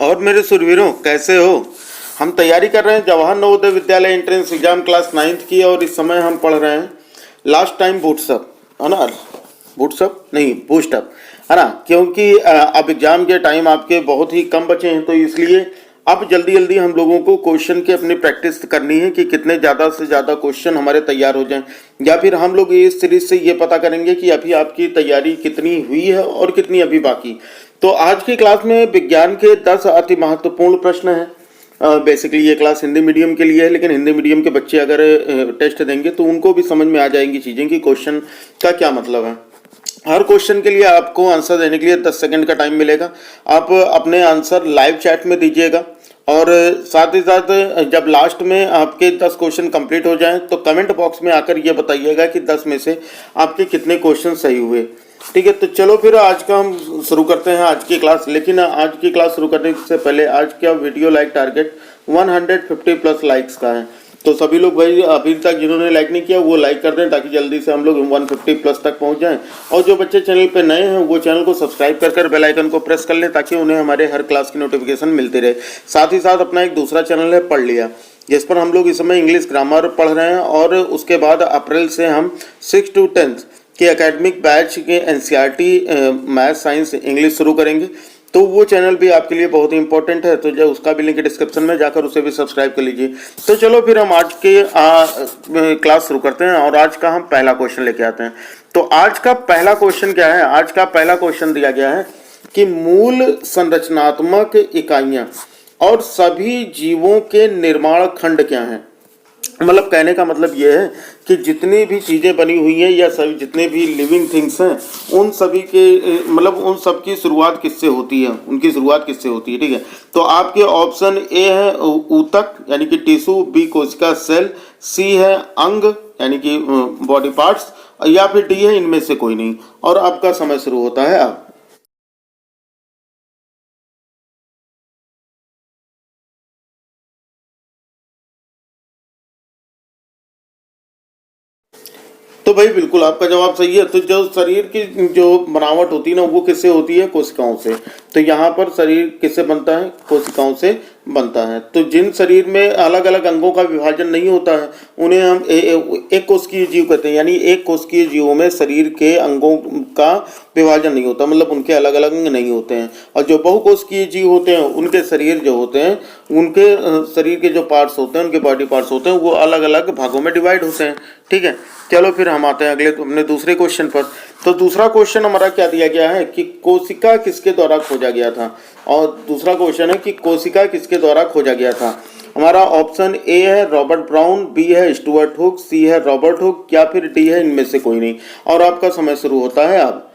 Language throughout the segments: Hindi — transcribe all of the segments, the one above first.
और मेरे सुरवीरों कैसे हो। हम तैयारी कर रहे हैं Jawahar Navodaya Vidyalaya entrance exam class 9th की, और इस समय हम पढ़ रहे हैं लास्ट टाइम बूटसअप, है ना। बूटसअप नहीं, बूस्टअप, है ना। क्योंकि अब एग्जाम के टाइम आपके बहुत ही कम बचे हैं, तो इसलिए अब जल्दी जल्दी हम लोगों को क्वेश्चन की अपनी प्रैक्टिस करनी है कि कितने ज़्यादा से ज़्यादा क्वेश्चन हमारे तैयार हो जाएं, या फिर हम लोग इस सीरीज से ये पता करेंगे कि अभी आपकी तैयारी कितनी हुई है और कितनी अभी बाकी। तो आज की क्लास में विज्ञान के 10 अति महत्वपूर्ण प्रश्न हैं। बेसिकली ये क्लास हिंदी मीडियम के लिए है, लेकिन हिंदी मीडियम के बच्चे अगर टेस्ट देंगे तो उनको भी समझ में आ जाएंगी चीज़ें कि क्वेश्चन का क्या मतलब है। हर क्वेश्चन के लिए आपको आंसर देने के लिए 10 सेकंड का टाइम मिलेगा। आप अपने आंसर लाइव चैट में दीजिएगा, और साथ ही साथ जब लास्ट में आपके 10 क्वेश्चन कंप्लीट हो जाएं तो कमेंट बॉक्स में आकर ये बताइएगा कि 10 में से आपके कितने क्वेश्चन सही हुए। ठीक है, तो चलो फिर आज का हम शुरू करते हैं आज की क्लास। लेकिन आज की क्लास शुरू करने से पहले आज का video like target 150 plus likes का है, तो सभी लोग भाई अभी तक जिन्होंने लाइक नहीं किया वो लाइक कर दें, ताकि जल्दी से हम लोग 150 प्लस तक पहुंच जाएं। और जो बच्चे चैनल पे नए हैं वो चैनल को सब्सक्राइब कर बेल आइकन को प्रेस कर लें, ताकि उन्हें हमारे हर क्लास की नोटिफिकेशन मिलती रहे। साथ ही साथ अपना एक दूसरा चैनल है पढ़ लिया, जिस पर हम लोग इस समय इंग्लिश ग्रामर पढ़ रहे हैं, और उसके बाद अप्रैल से हम 6 to 10 के एकेडमिक बैच के एनसीईआरटी मैथ साइंस इंग्लिश शुरू करेंगे। तो वो चैनल भी आपके लिए बहुत ही इंपॉर्टेंट है, तो जो उसका भी लिंक डिस्क्रिप्शन में जाकर उसे भी सब्सक्राइब कर लीजिए। तो चलो फिर हम आज के क्लास शुरू करते हैं, और आज का हम पहला क्वेश्चन लेके आते हैं। तो आज का पहला क्वेश्चन क्या है? आज का पहला क्वेश्चन दिया गया है कि मूल संरचनात्मक इकाइयां और सभी जीवों के निर्माण खंड क्या हैं। मतलब कहने का मतलब ये है कि जितनी भी चीज़ें बनी हुई हैं या सभी जितने भी लिविंग थिंग्स हैं, उन सभी के मतलब उन सब की शुरुआत किससे होती है, उनकी शुरुआत किससे होती है। ठीक है, तो आपके ऑप्शन ए है ऊतक यानी कि टिश्यू, बी कोशिका सेल, सी है अंग यानी कि बॉडी पार्ट्स, या फिर डी है इनमें से कोई नहीं। और आपका समय शुरू होता है अब। तो भाई बिल्कुल आपका जवाब सही है। तो जो शरीर की जो बनावट होती है ना, वो किससे होती है? कोशिकाओं से। तो यहाँ पर शरीर किससे बनता है? कोशिकाओं से बनता है। तो जिन शरीर में अलग अलग अंगों का विभाजन नहीं होता है उन्हें हम एक कोशिकीय जीव कहते हैं। यानी एक कोशिकीय जीवों में शरीर के अंगों का विभाजन नहीं होता, मतलब उनके अलग अलग अंग नहीं होते हैं। और जो बहुकोशिकीय जीव होते हैं उनके शरीर जो होते हैं, उनके शरीर के जो पार्ट्स होते हैं, उनके बॉडी पार्ट्स होते हैं, वो अलग अलग भागों में डिवाइड होते हैं। ठीक है, चलो फिर हम आते हैं अगले अपने दूसरे क्वेश्चन पर। तो दूसरा क्वेश्चन हमारा क्या दिया गया है कि कोशिका किसके द्वारा खोजा गया था। और दूसरा क्वेश्चन है कि कोशिका किसके द्वारा खोजा गया था। हमारा ऑप्शन ए है रॉबर्ट ब्राउन, बी है स्टुअर्ट हुक, सी है रॉबर्ट हुक, या फिर डी है इनमें से कोई नहीं। और आपका समय शुरू होता है अब।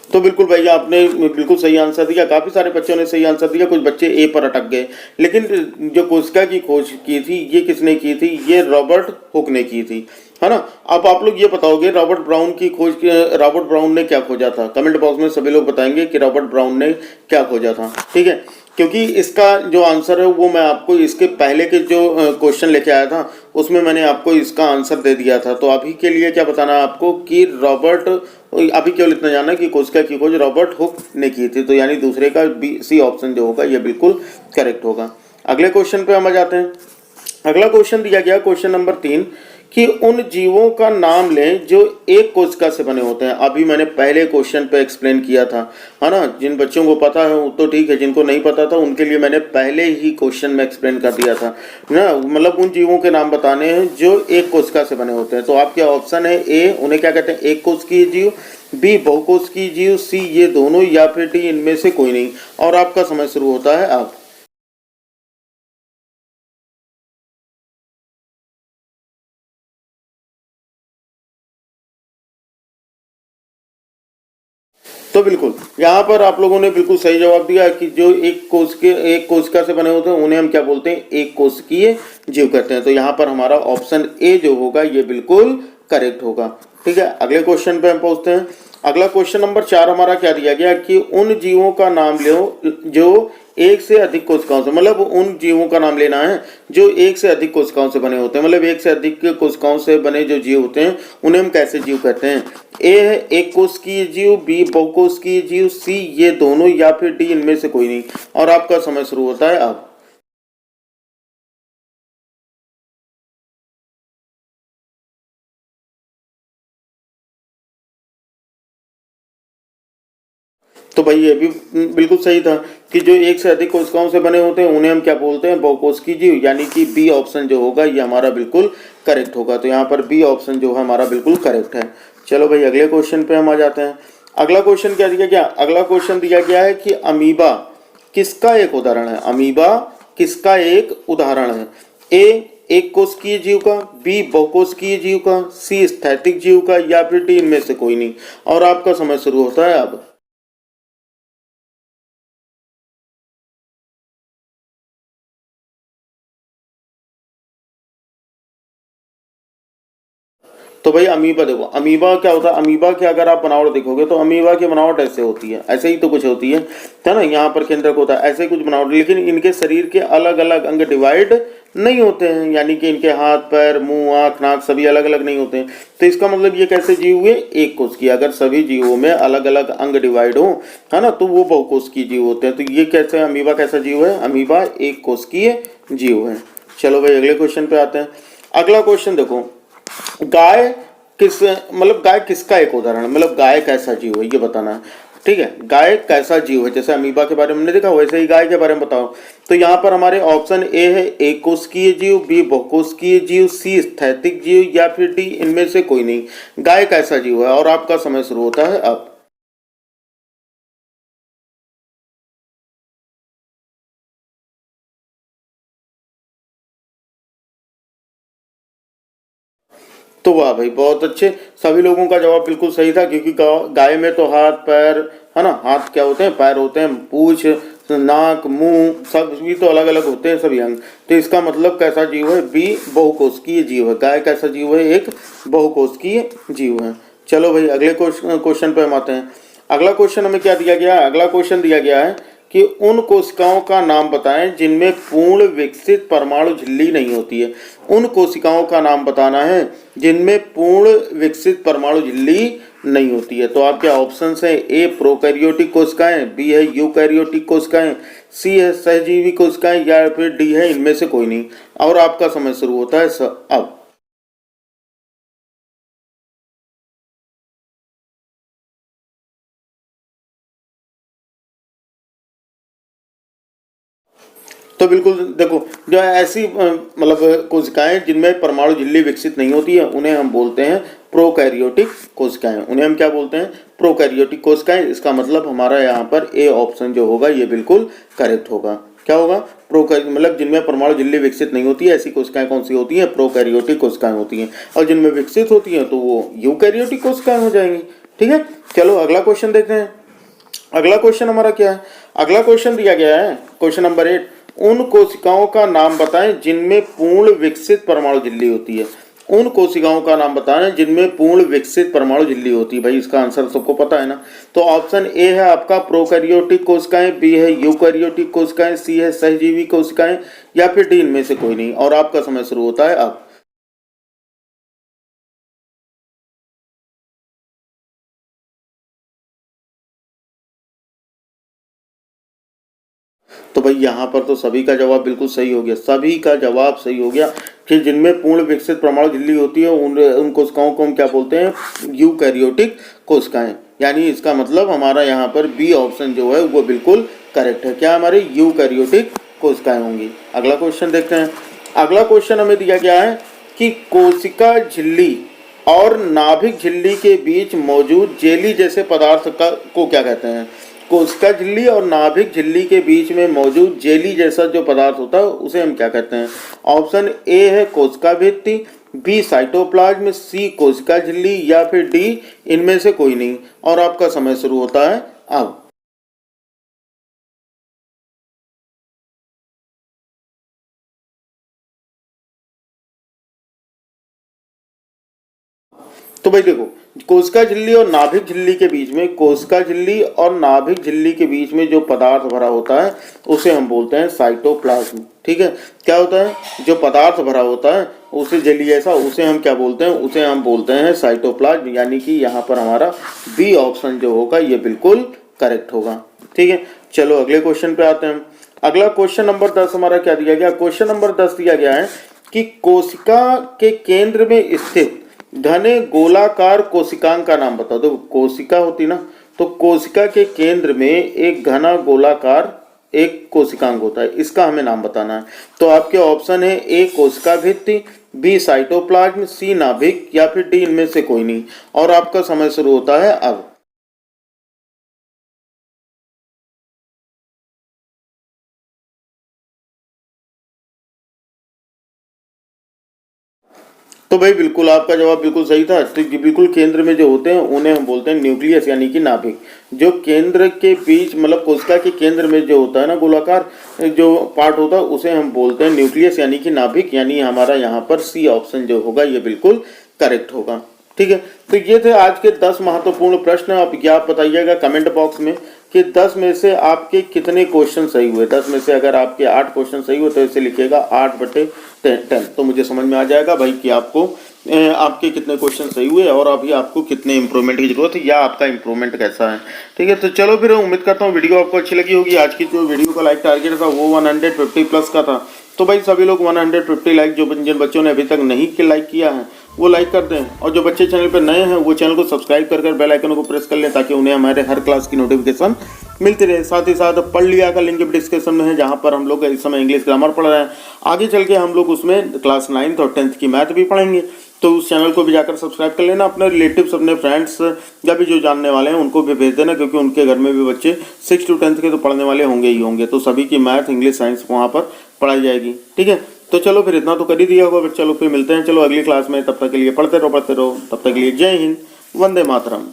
तो बिल्कुल भैया आपने बिल्कुल सही आंसर दिया। काफी सारे बच्चों ने सही आंसर दिया, कुछ बच्चे ए पर अटक गए। लेकिन जो कोशिका की खोज की थी ये किसने की थी? ये रॉबर्ट हुक ने की थी, है ना। अब आप लोग ये बताओगे रॉबर्ट ब्राउन की खोज रॉबर्ट ब्राउन ने क्या खोजा था? कमेंट बॉक्स में सभी लोग बताएंगे कि रॉबर्ट ब्राउन ने क्या खोजा था। ठीक है, क्योंकि इसका जो आंसर है वो मैं आपको इसके पहले के जो क्वेश्चन लेके आया था उसमें मैंने आपको इसका आंसर दे दिया था। तो अभी के लिए क्या बताना है आपको कि रॉबर्ट, अभी केवल इतना जानना है कि कोशिका की खोज रॉबर्ट हुक ने की थी। तो यानी दूसरे का बी सी ऑप्शन जो होगा ये बिल्कुल करेक्ट होगा। अगले क्वेश्चन पे हम आ जाते हैं। अगला क्वेश्चन दिया गया क्वेश्चन नंबर 3 कि उन जीवों का नाम लें जो एक कोशिका से बने होते हैं। अभी मैंने पहले क्वेश्चन पे एक्सप्लेन किया था, है ना। जिन बच्चों को पता है वो तो ठीक है, जिनको नहीं पता था उनके लिए मैंने पहले ही क्वेश्चन में एक्सप्लेन कर दिया था ना। मतलब उन जीवों के नाम बताने हैं जो एक कोशिका से बने होते हैं। तो आपके ऑप्शन है ए, उन्हें क्या कहते हैं? एक कोशिकीय जीव, बी बहुकोशिकीय जीव, सी ये दोनों, या फिर डी इनमें से कोई नहीं। और आपका समय शुरू होता है अब। तो बिल्कुल यहाँ पर आप लोगों ने बिल्कुल सही जवाब दिया कि जो एक कोशिका से बने होते हैं उन्हें हम क्या बोलते हैं? एक कोशिकीय जीव कहते हैं। तो यहाँ पर हमारा ऑप्शन ए जो होगा ये बिल्कुल करेक्ट होगा। ठीक है, अगले क्वेश्चन पे हम पहुंचते हैं। अगला क्वेश्चन नंबर 4 हमारा क्या दिया गया कि उन जीवों का नाम लो जो एक से अधिक कोशिकाओं से, मतलब उन जीवों का नाम लेना है जो एक से अधिक कोशिकाओं से बने होते हैं, मतलब एक से अधिक कोशिकाओं से बने जो जीव होते हैं उन्हें हम कैसे जीव कहते हैं। ए है एक कोशिकीय जीव, बी बहुकोशिकीय जीव, सी ये दोनों, या फिर डी इनमें से कोई नहीं। और आपका समय शुरू होता है अब। तो भाई ये भी बिल्कुल सही था कि जो एक से अधिक कोशिकाओं से बने होते हैं उन्हें हम क्या बोलते हैं, बहुकोशिकीय जीव, यानी कि बी ऑप्शन जो होगा ये हमारा बिल्कुल करेक्ट होगा। तो यहाँ पर बी ऑप्शन जो है हमारा बिल्कुल करेक्ट है। चलो भाई अगले क्वेश्चन पे हम आ जाते हैं। अगला क्वेश्चन क्या दिया गया, अगला क्वेश्चन दिया गया है कि अमीबा किसका एक उदाहरण है। अमीबा किसका एक उदाहरण है। ए एक कोशिकीय जीव का, बी बहुकोशिकीय जीव का, सी स्थैतिक जीव का, या फिर डी इनमें से कोई नहीं। और आपका समय शुरू होता है अब। तो भाई अमीबा देखो, अमीबा क्या होता है, अमीबा की अगर आप बनावट देखोगे तो अमीबा की बनावट ऐसे होती है, ऐसे ही तो कुछ होती है ना, यहाँ पर केंद्रक होता है, ऐसे ही कुछ बनावट, लेकिन इनके शरीर के अलग अलग अंग डिवाइड नहीं होते हैं, यानी कि इनके हाथ पैर मुंह आँख नाक सभी अलग अलग नहीं होते हैं। तो इसका मतलब ये कैसे जीव हुए, एक कोशिकीय। अगर सभी जीवों में अलग अलग अंग डिवाइड हो, है ना, तो वो बहुकोशिकीय जीव होते हैं। तो ये कैसे अमीबा कैसा जीव है, अमीबा एक कोशिकीय जीव है। चलो भाई अगले क्वेश्चन पे आते हैं। अगला क्वेश्चन देखो, गाय किस, मतलब गाय किसका एक उदाहरण है, मतलब गाय कैसा जीव है ये बताना है। ठीक है, गाय कैसा जीव है, जैसे अमीबा के बारे में हमने देखा वैसे ही गाय के बारे में बताओ। तो यहाँ पर हमारे ऑप्शन ए है एक कोशिकीय जीव, बी बहुकोशिकीय जीव, सी स्थैतिक जीव, या फिर डी इनमें से कोई नहीं। गाय कैसा जीव है, और आपका समय शुरू होता है अब। तो वाह भाई बहुत अच्छे, सभी लोगों का जवाब बिल्कुल सही था, क्योंकि गाय में तो हाथ पैर, है ना, हाथ क्या होते हैं, पैर होते हैं, पूछ नाक मुंह सब भी तो अलग अलग होते हैं सभी अंग। तो इसका मतलब कैसा जीव है, बी बहुकोशिकीय जीव है। गाय कैसा जीव है, एक बहुकोशिकीय जीव है। चलो भाई अगले क्वेश्चन पे हम आते हैं। अगला क्वेश्चन हमें क्या दिया गया है, अगला क्वेश्चन दिया गया है कि उन कोशिकाओं का नाम बताएं जिनमें पूर्ण विकसित परमाणु झिल्ली नहीं होती है। उन कोशिकाओं का नाम बताना है जिनमें पूर्ण विकसित परमाणु झिल्ली नहीं होती है। तो आपके ऑप्शन है ए प्रोकैरियोटिक कोशिकाएं, बी है यूकैरियोटिक कोशिकाएं, सी है सहजीवी कोशिकाएं, या फिर डी है इनमें से कोई नहीं। और आपका समय शुरू होता है अब। तो बिल्कुल देखो, जो ऐसी मतलब कोशिकाएं जिनमें परमाणु झिल्ली विकसित नहीं होती है उन्हें हम बोलते हैं प्रोकैरियोटिक कोशिकाएं। उन्हें हम क्या बोलते हैं, प्रोकैरियोटिक कोशिकाएं। इसका मतलब हमारा यहाँ पर ए ऑप्शन जो होगा ये बिल्कुल करेक्ट होगा। क्या होगा, प्रोकैरियोटिक, मतलब जिनमें परमाणु झिल्ली विकसित नहीं होती है ऐसी कोशिकाएं कौन सी होती हैं, प्रोकैरियोटिक कोशिकाएं होती हैं। और जिनमें विकसित होती हैं तो वो यूकैरियोटिक कोशिकाएं हो जाएंगी। ठीक है, चलो अगला क्वेश्चन देखते हैं। अगला क्वेश्चन हमारा क्या है, अगला क्वेश्चन दिया गया है क्वेश्चन नंबर 8, उन कोशिकाओं का नाम बताएं जिनमें पूर्ण विकसित परमाणु झिल्ली होती है। उन कोशिकाओं का नाम बताएं जिनमें पूर्ण विकसित परमाणु झिल्ली होती है। भाई इसका आंसर सबको पता है ना। तो ऑप्शन ए है आपका प्रोकैरियोटिक कोशिकाएं, बी है यूकैरियोटिक कोशिकाएं, सी है सहजीवी कोशिकाएं, या फिर डी इनमें से कोई नहीं। और आपका समय शुरू होता है अब। तो भाई यहाँ पर तो सभी का जवाब बिल्कुल सही हो गया, सभी का जवाब सही हो गया कि जिनमें पूर्ण विकसित परमाणु झिल्ली होती है उन कोशिकाओं को हम क्या बोलते हैं, यूकैरियोटिक कोशिकाएं। यानी इसका मतलब हमारा यहाँ पर बी ऑप्शन जो है वो बिल्कुल करेक्ट है। क्या हमारी यूकैरियोटिक कोशिकाएं होंगी। अगला क्वेश्चन देखते हैं। अगला क्वेश्चन हमें दिया गया है कि कोशिका झिल्ली और नाभिक झिल्ली के बीच मौजूद जेली जैसे पदार्थ का को क्या कहते हैं। कोशिका झिल्ली और नाभिक झिल्ली के बीच में मौजूद जेली जैसा जो पदार्थ होता है उसे हम क्या कहते हैं। ऑप्शन ए है कोशिका भित्ति, बी साइटोप्लाज्म, सी कोशिका झिल्ली, या फिर डी इनमें से कोई नहीं। और आपका समय शुरू होता है अब। तो भाई देखो, कोशिका झिल्ली और नाभिक झिल्ली के बीच में, कोशिका झिल्ली और नाभिक झिल्ली के बीच में जो पदार्थ भरा होता है उसे हम बोलते हैं साइटोप्लाज्म। ठीक है, क्या होता है, जो पदार्थ भरा होता है उसे जेली जैसा, उसे हम क्या बोलते हैं, उसे हम बोलते हैं साइटोप्लाज्म। यानी कि यहाँ पर हमारा बी ऑप्शन जो होगा ये बिल्कुल करेक्ट होगा। ठीक है, चलो अगले क्वेश्चन पे आते हैं। अगला क्वेश्चन नंबर 10 हमारा क्या दिया गया, क्वेश्चन नंबर 10 दिया गया है कि कोशिका के केंद्र में स्थित घने गोलाकार कोशिकांग का नाम बताओ। तो कोशिका होती ना, तो कोशिका के केंद्र में एक घना गोलाकार एक कोशिकांग होता है, इसका हमें नाम बताना है। तो आपके ऑप्शन है ए कोशिका भित्ति, बी साइटोप्लाज्म, सी नाभिक, या फिर डी इनमें से कोई नहीं। और आपका समय शुरू होता है अब। तो भाई बिल्कुल आपका जवाब बिल्कुल सही था। तो ये बिल्कुल केंद्र में जो होते हैं उन्हें हम बोलते हैं न्यूक्लियस यानी कि नाभिक। जो केंद्र के बीच मतलब कोशिका के केंद्र में जो होता है ना गोलाकार जो पार्ट होता है उसे हम बोलते हैं न्यूक्लियस यानी कि नाभिक। यानी हमारा यहाँ पर सी ऑप्शन जो होगा ये बिल्कुल करेक्ट होगा। ठीक है, तो ये थे आज के 10 महत्वपूर्ण प्रश्न। अब क्या आप बताइएगा कमेंट बॉक्स में कि 10 में से आपके कितने क्वेश्चन सही हुए। 10 में से अगर आपके 8 क्वेश्चन सही हुए तो इसे लिखिएगा 8/10, तो मुझे समझ में आ जाएगा भाई कि आपको आपके कितने क्वेश्चन सही हुए और अभी आपको कितने इंप्रूवमेंट की जरूरत है या आपका इंप्रूवमेंट कैसा है। ठीक है, तो चलो फिर उम्मीद करता हूँ वीडियो आपको अच्छी लगी होगी। आज की जो वीडियो का लाइक टारगेट था वो 150 प्लस का था। तो भाई सभी लोग 150 लाइक, जो जिन बच्चों ने अभी तक नहीं लाइक किया है वो लाइक कर दें, और जो बच्चे चैनल पर नए हैं वो चैनल को सब्सक्राइब कर बेल आइकन को प्रेस कर लें ताकि उन्हें हमारे हर क्लास की नोटिफिकेशन मिलती रहे। साथ ही साथ पढ़ लिया का लिंक भी डिस्क्रिप्शन में है जहां पर हम लोग इस समय इंग्लिश ग्रामर पढ़ रहे हैं। आगे चल के हम लोग उसमें क्लास 9th और 10th की मैथ भी पढ़ेंगे। तो उस चैनल को भी जाकर सब्सक्राइब कर लेना। अपने रिलेटिव्स, अपने फ्रेंड्स या भी जो जानने वाले हैं उनको भी भेज देना, क्योंकि उनके घर में भी बच्चे 6 to 10th के तो पढ़ने वाले होंगे ही होंगे। तो सभी की मैथ, इंग्लिश, साइंस वहाँ पर पढ़ाई जाएगी। ठीक है, तो चलो फिर इतना तो कर ही दिया होगा। फिर चलो फिर मिलते हैं, चलो अगली क्लास में। तब तक के लिए पढ़ते रहो। तब तक के लिए जय हिंद, वंदे मातरम।